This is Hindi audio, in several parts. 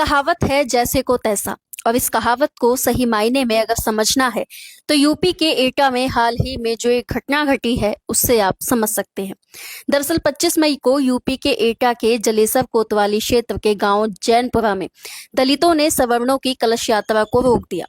कहावत है जैसे को तैसा। और इस कहावत को सही मायने में अगर समझना है तो यूपी के एटा में हाल ही में जो एक घटना घटी है उससे आप समझ सकते हैं। दरअसल 25 मई को यूपी के एटा के जलेसर कोतवाली क्षेत्र के गांव जैनपुरा में दलितों ने सवर्णों की कलश यात्रा को रोक दिया।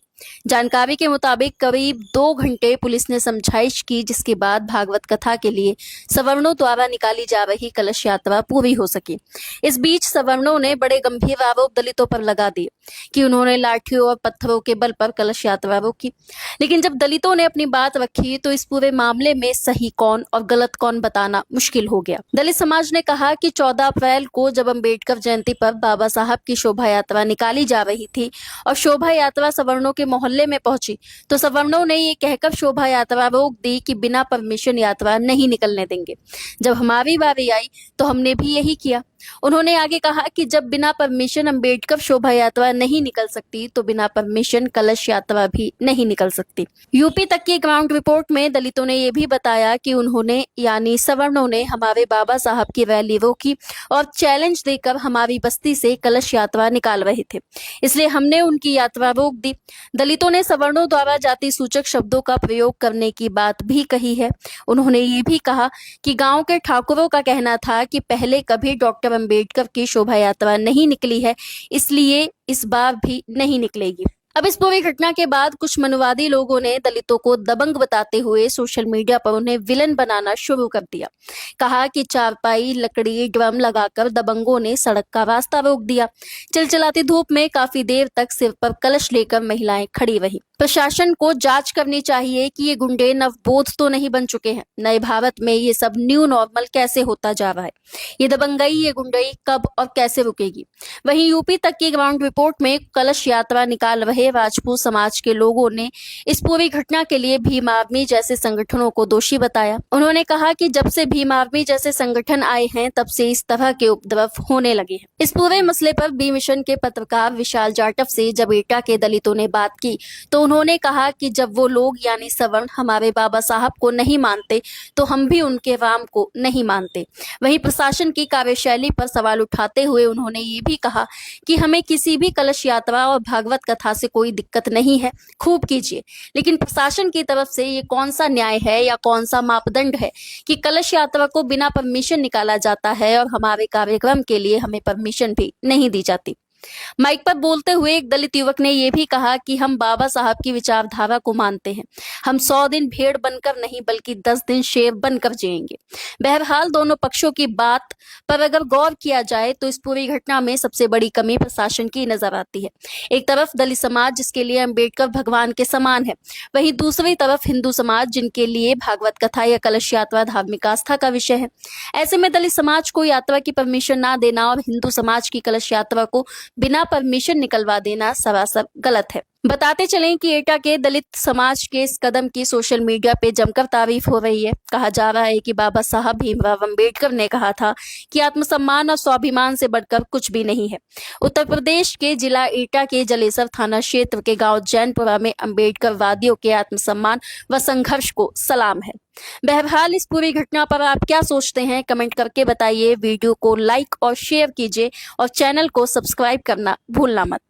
जानकारी के मुताबिक करीब 2 घंटे पुलिस ने समझाइश की, जिसके बाद भागवत कथा के लिए सवर्णों द्वारा निकाली जा रही कलश यात्रा पूरी हो सकी। इस बीच सवर्णों ने बड़े गंभीर आरोप दलितों पर लगा दिए कि उन्होंने लाठियों और पत्थरों के बल पर कलश यात्रा रोकी। लेकिन जब दलितों ने अपनी बात रखी तो इस पूरे मामले में सही कौन और गलत कौन बताना मुश्किल हो गया। दलित समाज ने कहा कि 14 अप्रैल को जब अम्बेडकर जयंती पर बाबा साहब की शोभा यात्रा निकाली जा रही थी और शोभा यात्रा सवर्णों के मोहल्ले में पहुंची तो सवर्णों ने ये कहकर शोभा यात्रा रोक दी कि बिना परमिशन यात्रा नहीं निकलने देंगे। जब हमारी बारी आई तो हमने भी यही किया। उन्होंने आगे कहा कि जब बिना परमिशन अम्बेडकर शोभा यात्रा नहीं निकल सकती तो बिना परमिशन कलश यात्रा भी नहीं निकल सकती। यूपी तक की ग्राउंड रिपोर्ट में दलितों ने यह भी बताया कि उन्होंने यानी सवर्णों ने हमारे बाबा साहब की रैली रोकी और चैलेंज देकर हमारी बस्ती से कलश यात्रा निकाल रहे थे, इसलिए हमने उनकी यात्रा रोक दी। दलितों ने सवर्णों द्वारा जाति सूचक शब्दों का प्रयोग करने की बात भी कही है। उन्होंने ये भी कहा कि गांव के ठाकुरों का कहना था कि पहले कभी डॉक्टर अम्बेडकर की शोभा यात्रा नहीं निकली है, इसलिए इस बार भी नहीं निकलेगी। अब इस पूरी घटना के बाद कुछ मनुवादी लोगों ने दलितों को दबंग बताते हुए सोशल मीडिया पर उन्हें विलन बनाना शुरू कर दिया। कहा कि चारपाई, लकड़ी, ड्रम लगाकर दबंगों ने सड़क का रास्ता रोक दिया। चिलचिलाती धूप में काफी देर तक सिर पर कलश लेकर महिलाएं खड़ी रही। प्रशासन को जांच करनी चाहिए कि ये गुंडे नवबोध तो नहीं बन चुके हैं। नए भारत में ये सब न्यू नॉर्मल कैसे होता जा रहा है। ये दबंगई, ये गुंडई कब और कैसे रुकेगी। वहीं यूपी तक की ग्राउंड रिपोर्ट में कलश यात्रा निकाल रहे राजपूत समाज के लोगों ने इस पूरी घटना के लिए भीम आर्मी जैसे संगठनों को दोषी बताया। उन्होंने कहा कि जब से भीम आर्मी जैसे संगठन आए हैं तब से इस तरह के उपद्रव होने लगे हैं। इस पूरे मसले पर बी मिशन के पत्रकार विशाल जाटव से जब एटा के दलितों ने बात की तो उन्होंने कहा कि जब वो लोग यानी सवर्ण हमारे बाबा साहब को नहीं मानते तो हम भी उनके राम को नहीं मानते। वहीं प्रशासन की कार्यशैली पर सवाल उठाते हुए उन्होंने ये भी कहा कि हमें किसी भी कलश यात्रा और भागवत कथा से कोई दिक्कत नहीं है, खूब कीजिए, लेकिन प्रशासन की तरफ से ये कौन सा न्याय है या कौन सा मापदंड है कि कलश यात्रा को बिना परमिशन निकाला जाता है और हमारे कार्यक्रम के लिए हमें परमिशन भी नहीं दी जाती। माइक पर बोलते हुए एक दलित युवक ने यह भी कहा कि हम बाबा साहब की विचारधारा को मानते हैं। हम 100 दिन भेड़ बनकर नहीं बल्कि 10 दिन शेर बनकर जिएंगे। बहरहाल दोनों पक्षों की बात पर अगर गौर किया जाए तो इस पूरी घटना में सबसे बड़ी कमी प्रशासन की नजर आती है। एक तरफ दलित समाज जिसके लिए अम्बेडकर भगवान के समान है, वहीं दूसरी तरफ हिंदू समाज जिनके लिए भागवत कथा या कलश यात्रा धार्मिक आस्था का विषय है। ऐसे में दलित समाज को यात्रा की परमिशन ना देना और हिंदू समाज की कलश यात्रा को बिना परमिशन निकलवा देना सरासर गलत है। बताते चलें कि एटा के दलित समाज के इस कदम की सोशल मीडिया पे जमकर तारीफ हो रही है। कहा जा रहा है कि बाबा साहब भीमराव अंबेडकर ने कहा था कि आत्मसम्मान और स्वाभिमान से बढ़कर कुछ भी नहीं है। उत्तर प्रदेश के जिला एटा के जलेसर थाना क्षेत्र के गांव जैनपुरा में अंबेडकर वादियों के आत्मसम्मान व संघर्ष को सलाम है। बहरहाल इस पूरी घटना पर आप क्या सोचते हैं, कमेंट करके बताइए। वीडियो को लाइक और शेयर कीजिए और चैनल को सब्सक्राइब करना भूलना मत।